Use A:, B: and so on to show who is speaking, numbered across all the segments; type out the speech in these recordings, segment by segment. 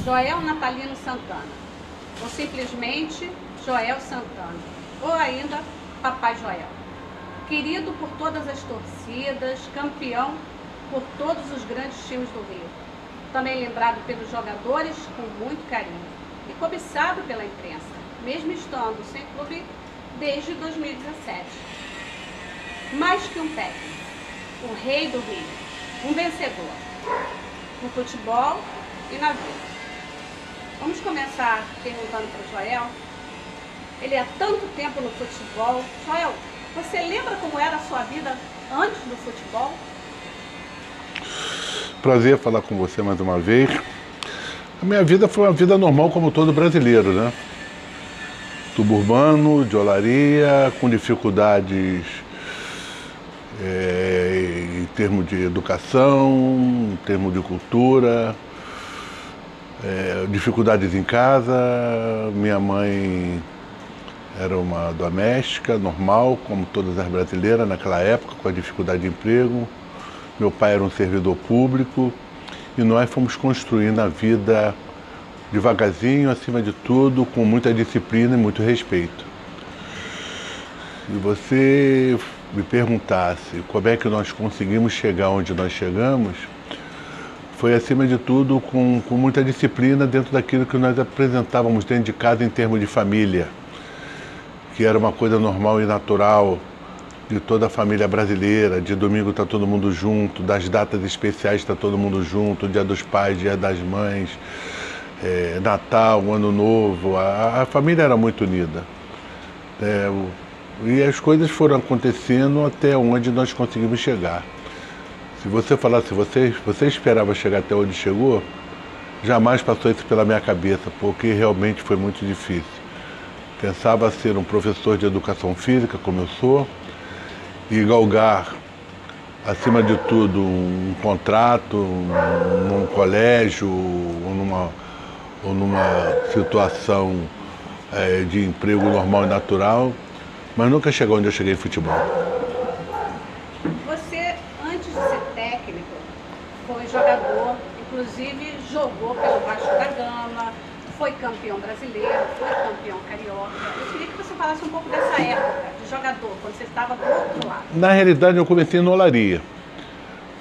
A: Joel Natalino Santana, ou simplesmente Joel Santana, ou ainda Papai Joel. Querido por todas as torcidas, campeão por todos os grandes times do Rio. Também lembrado pelos jogadores com muito carinho e cobiçado pela imprensa, mesmo estando sem clube desde 2017. Mais que um técnico, o rei do Rio, um vencedor, no futebol e na vida. Vamos começar perguntando para o Joel. Ele há tanto tempo no futebol. Joel, você lembra como era a sua vida antes do futebol?
B: Prazer falar com você mais uma vez. A minha vida foi uma vida normal como todo brasileiro, né? Suburbano, de olaria, com dificuldades em termos de educação, em termos de cultura, dificuldades em casa. Minha mãe era uma doméstica, normal, como todas as brasileiras naquela época, com a dificuldade de emprego. Meu pai era um servidor público e nós fomos construindo a vida devagarzinho, acima de tudo, com muita disciplina e muito respeito. Se você me perguntasse como é que nós conseguimos chegar onde nós chegamos, foi acima de tudo com muita disciplina dentro daquilo que nós apresentávamos dentro de casa em termos de família, que era uma coisa normal e natural de toda a família brasileira. De domingo está todo mundo junto, das datas especiais está todo mundo junto, Dia dos Pais, Dia das Mães, Natal, Ano Novo, a família era muito unida. E as coisas foram acontecendo até onde nós conseguimos chegar. Se você falasse, você esperava chegar até onde chegou, jamais passou isso pela minha cabeça, porque realmente foi muito difícil. Pensava ser um professor de educação física, como eu sou, e galgar, acima de tudo, um contrato num colégio ou numa situação de emprego normal e natural, mas nunca chegou onde eu cheguei em futebol.
A: Você, antes de ser técnico, foi jogador, inclusive jogou pelo Vasco da Gama, foi campeão brasileiro, foi campeão carioca. Eu queria que você falasse um pouco dessa época de jogador, quando você estava do outro lado.
B: Na realidade, eu comecei no olaria.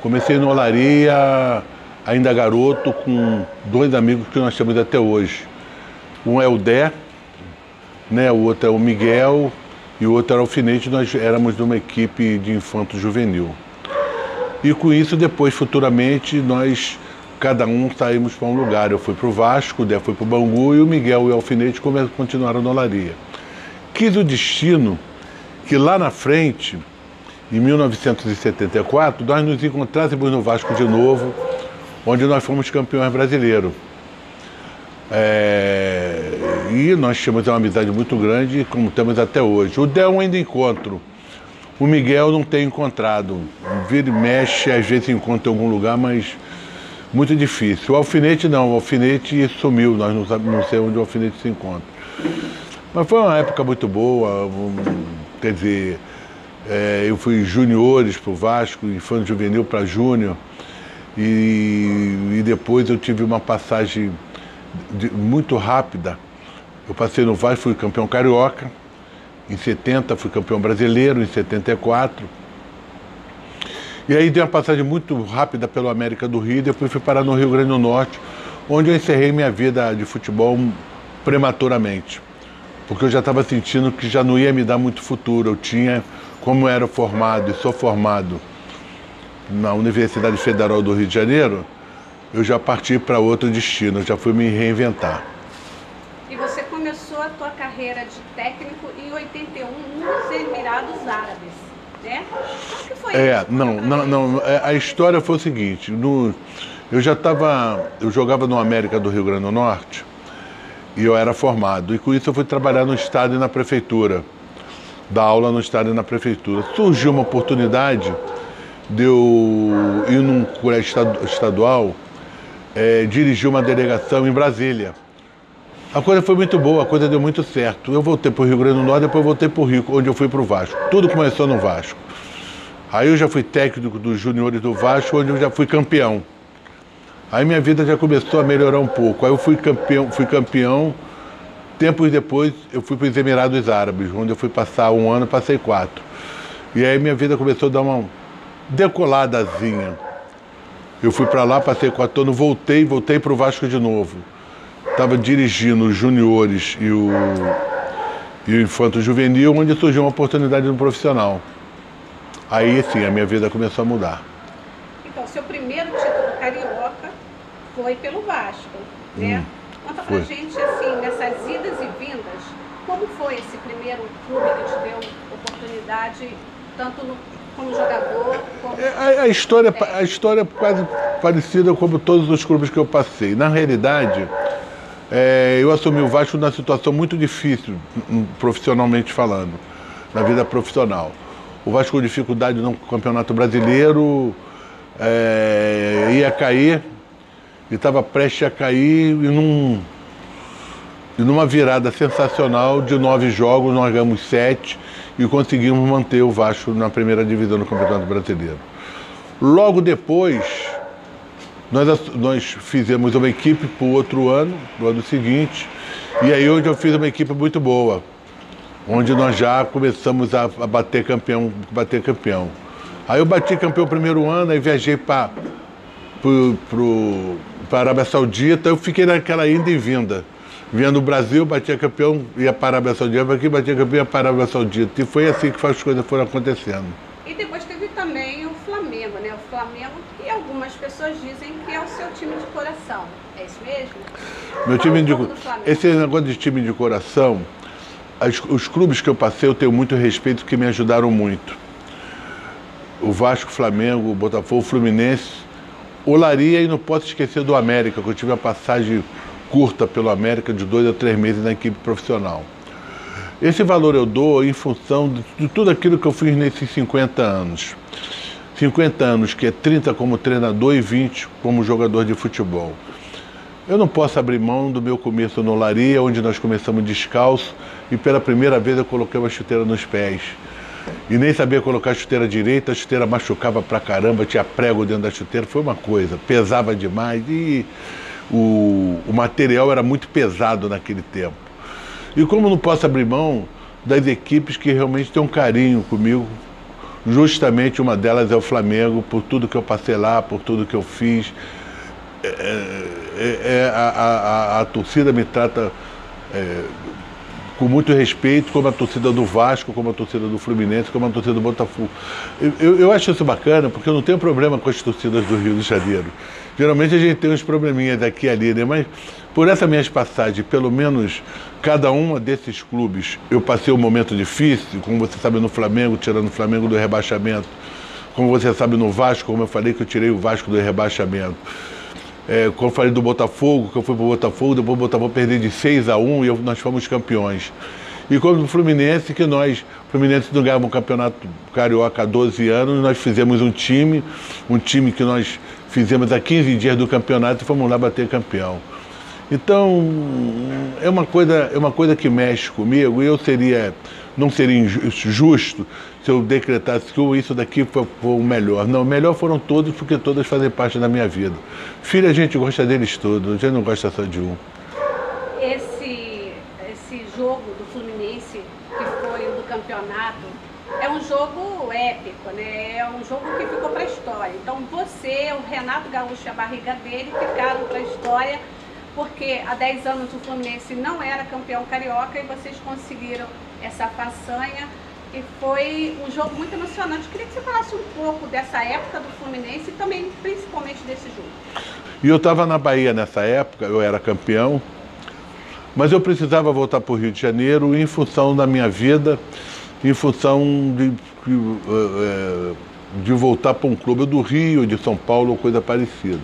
B: Comecei no olaria, ainda garoto, com dois amigos que nós temos até hoje. Um é o Dé, né? O outro é o Miguel e o outro era o Alfinete. Nós éramos de uma equipe de infanto juvenil. E com isso, depois, futuramente, nós, cada um, saímos para um lugar. Eu fui para o Vasco, o Dé foi para o Bangu e o Miguel e o Alfinete continuaram na olaria. Quis o destino que lá na frente, em 1974, nós nos encontrássemos no Vasco de novo, onde nós fomos campeões brasileiros. E nós tínhamos uma amizade muito grande, como temos até hoje. O Dé eu ainda encontro, o Miguel não tenho encontrado. Vira e mexe, às vezes encontro em algum lugar, mas muito difícil. O Alfinete não, o Alfinete sumiu, nós não sabemos onde o Alfinete se encontra. Mas foi uma época muito boa, quer dizer, eu fui juniores para o Vasco, infanto juvenil para júnior, e depois eu tive uma passagem muito rápida. Eu passei no Vasco, fui campeão carioca, em 70 fui campeão brasileiro, em 74. E aí dei uma passagem muito rápida pelo América do Rio, depois fui parar no Rio Grande do Norte, onde eu encerrei minha vida de futebol prematuramente. Porque eu já estava sentindo que já não ia me dar muito futuro. Eu tinha, como eu era formado e sou formado na Universidade Federal do Rio de Janeiro, eu já parti para outro destino, eu já fui me reinventar.
A: E você começou a tua carreira de técnico em 81 nos Emirados Árabes, né? Como que foi isso?
B: A história foi o seguinte, eu jogava no América do Rio Grande do Norte, e eu era formado. E com isso eu fui trabalhar no Estado e na Prefeitura. Dar aula no Estado e na Prefeitura. Surgiu uma oportunidade de eu ir num colégio estadual, dirigir uma delegação em Brasília. A coisa foi muito boa, a coisa deu muito certo. Eu voltei para o Rio Grande do Norte, depois voltei para o Rio, onde eu fui para o Vasco. Tudo começou no Vasco. Aí eu já fui técnico dos juniores do Vasco, onde eu já fui campeão. Aí minha vida já começou a melhorar um pouco. Aí eu fui campeão. Tempos depois eu fui para os Emirados Árabes, onde eu fui passar 1 ano, passei 4. E aí minha vida começou a dar uma decoladazinha. Eu fui para lá, passei 4 anos, voltei para o Vasco de novo. Estava dirigindo os juniores e o Infanto Juvenil, onde surgiu uma oportunidade no profissional. Aí sim, a minha vida começou a mudar.
A: Então, seu primeiro título carioca foi pelo Vasco, né? Conta pra gente, assim, nessas idas e vindas, como foi esse primeiro clube que te deu oportunidade, tanto como jogador, como...
B: A história é quase parecida como todos os clubes que eu passei. Na realidade, eu assumi o Vasco numa situação muito difícil, profissionalmente falando, na vida profissional. O Vasco com dificuldade no Campeonato Brasileiro, ia cair, e estava prestes a cair, e numa virada sensacional de 9 jogos, nós ganhamos 7 e conseguimos manter o Vasco na primeira divisão do Campeonato Brasileiro. Logo depois, nós fizemos uma equipe para o outro ano, no ano seguinte, e aí onde eu fiz uma equipe muito boa, onde nós já começamos a bater campeão. Aí eu bati campeão o primeiro ano, aí viajei para a Arábia Saudita, eu fiquei naquela ida e vinda. Vinha no Brasil, batia campeão, ia para a Arábia Saudita, aqui batia campeão, ia para a Arábia Saudita. E foi assim que as coisas foram acontecendo.
A: E depois teve também o Flamengo, né? O Flamengo, que algumas pessoas dizem que é o seu time de coração. É isso mesmo?
B: Meu time de Esse negócio de time de coração, os clubes que eu passei, eu tenho muito respeito, que me ajudaram muito. O Vasco, o Flamengo, o Botafogo, o Fluminense, o Olaria, e não posso esquecer do América, que eu tive uma passagem curta pelo América de 2 a 3 meses na equipe profissional. Esse valor eu dou em função de tudo aquilo que eu fiz nesses 50 anos. 50 anos, que é 30 como treinador e 20 como jogador de futebol. Eu não posso abrir mão do meu começo no Olaria, onde nós começamos descalço, e pela primeira vez eu coloquei uma chuteira nos pés. E nem sabia colocar a chuteira direita, a chuteira machucava pra caramba, tinha prego dentro da chuteira, foi uma coisa, pesava demais e o material era muito pesado naquele tempo. E como não posso abrir mão das equipes que realmente têm um carinho comigo, justamente uma delas é o Flamengo, por tudo que eu passei lá, por tudo que eu fiz. A torcida me trata com muito respeito, como a torcida do Vasco, como a torcida do Fluminense, como a torcida do Botafogo. Eu acho isso bacana, porque eu não tenho problema com as torcidas do Rio de Janeiro. Geralmente a gente tem uns probleminhas aqui e ali, né? Mas por essa minha passagem, pelo menos cada uma desses clubes, eu passei um momento difícil, como você sabe no Flamengo, tirando o Flamengo do rebaixamento, como você sabe no Vasco, como eu falei que eu tirei o Vasco do rebaixamento. Quando eu falei do Botafogo, que eu fui para o Botafogo, depois o Botafogo perdeu de 6-1 e nós fomos campeões. E como no Fluminense, o Fluminense não ganhava um campeonato carioca há 12 anos, nós fizemos um time que nós fizemos há 15 dias do campeonato e fomos lá bater campeão. Então, é uma coisa que mexe comigo, e não seria injusto se eu decretasse que isso daqui foi o melhor. Não, o melhor foram todos, porque todas fazem parte da minha vida. Filho, a gente gosta deles todos, a gente não gosta só de um.
A: Esse jogo do Fluminense, que foi o do campeonato, é um jogo épico, né? É um jogo que ficou para a história. Então você, o Renato Gaúcho e a barriga dele ficaram para a história, porque há 10 anos o Fluminense não era campeão carioca e vocês conseguiram essa façanha. E foi um jogo muito emocionante. Queria que você falasse um pouco dessa época do Fluminense e também, principalmente, desse jogo.
B: E eu estava na Bahia nessa época, eu era campeão, mas eu precisava voltar para o Rio de Janeiro em função da minha vida, em função de voltar para um clube do Rio, de São Paulo, ou coisa parecida.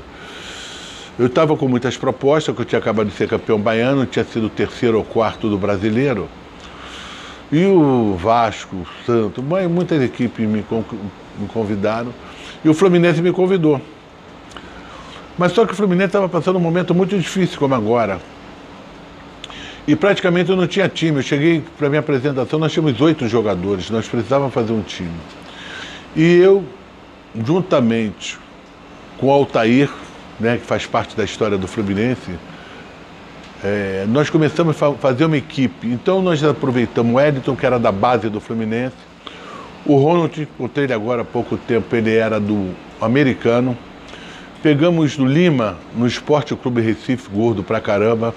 B: Eu estava com muitas propostas, que eu tinha acabado de ser campeão baiano, tinha sido o 3º ou 4º do Brasileiro. E o Vasco, o Santos, muitas equipes me convidaram. E o Fluminense me convidou. Mas só que o Fluminense estava passando um momento muito difícil, como agora. E praticamente eu não tinha time. Eu cheguei para a minha apresentação, nós tínhamos 8 jogadores, nós precisávamos fazer um time. E eu, juntamente com o Altair, né, que faz parte da história do Fluminense, nós começamos a fazer uma equipe. Então nós aproveitamos o Wellington, que era da base do Fluminense, o Ronald, encontrei ele agora há pouco tempo, ele era do Americano. Pegamos do Lima, no Esporte Clube Recife, gordo pra caramba.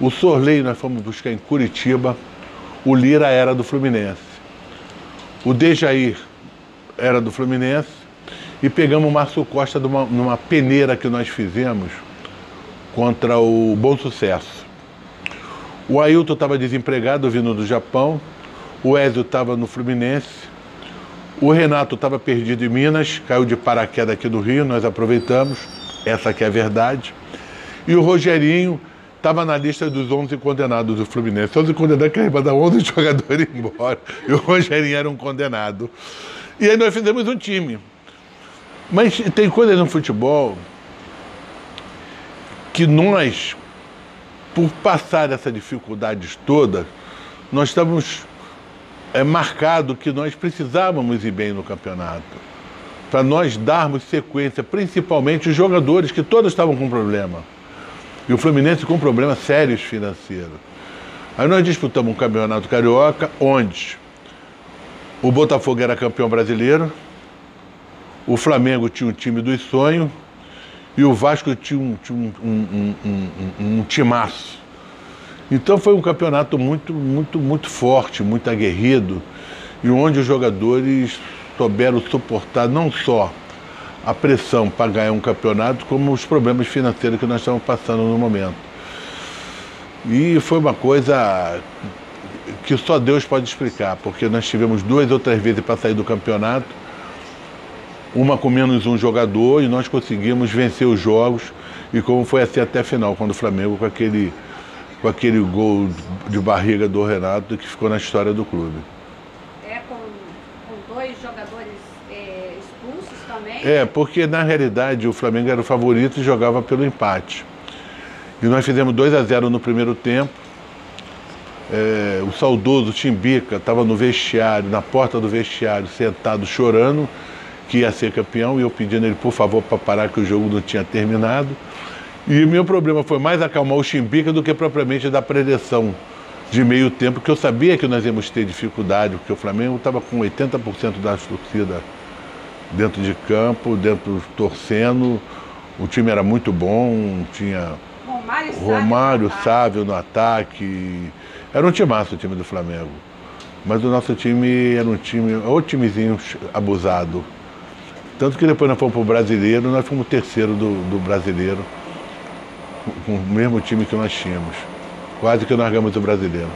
B: O Sorley nós fomos buscar em Curitiba. O Lira era do Fluminense. O Dejair era do Fluminense. E pegamos o Márcio Costa numa peneira que nós fizemos contra o Bom Sucesso. O Ailton estava desempregado, vindo do Japão. O Ezio estava no Fluminense. O Renato estava perdido em Minas, caiu de paraquedas aqui do Rio, nós aproveitamos, essa que é a verdade. E o Rogerinho estava na lista dos 11 condenados do Fluminense. 11 condenados que mandar 11 jogadores embora. E o Rogerinho era um condenado. E aí nós fizemos um time. Mas tem coisa no futebol que nós, por passar essa dificuldade toda, nós estamos marcado que nós precisávamos ir bem no campeonato, para nós darmos sequência, principalmente os jogadores que todos estavam com problema. E o Fluminense com problemas sérios financeiros. Aí nós disputamos um campeonato carioca, onde o Botafogo era campeão brasileiro, o Flamengo tinha um time dos sonhos e o Vasco tinha um timaço. Então foi um campeonato muito forte, muito aguerrido, e onde os jogadores souberam suportar não só a pressão para ganhar um campeonato, como os problemas financeiros que nós estamos passando no momento. E foi uma coisa que só Deus pode explicar, porque nós tivemos 2 ou 3 vezes para sair do campeonato, uma com menos um jogador, e nós conseguimos vencer os jogos, e como foi assim até a final, quando o Flamengo com aquele gol de barriga do Renato que ficou na história do clube.
A: Com 2 jogadores expulsos também?
B: Porque na realidade o Flamengo era o favorito e jogava pelo empate. E nós fizemos 2-0 no primeiro tempo. O saudoso Timbica estava no vestiário, na porta do vestiário, sentado chorando, que ia ser campeão, e eu pedindo ele, por favor, para parar, que o jogo não tinha terminado. E o meu problema foi mais acalmar o Chimbica do que propriamente dar predição de meio tempo, que eu sabia que nós íamos ter dificuldade, porque o Flamengo estava com 80% da torcida dentro de campo, torcendo. O time era muito bom, tinha Romário, Sávio no ataque. Era um timaço o time do Flamengo. Mas o nosso time era um timezinho abusado. Tanto que depois nós fomos para o Brasileiro, nós fomos o 3º do Brasileiro, com o mesmo time que nós tínhamos. Quase que nós ganhamos o Brasileiro.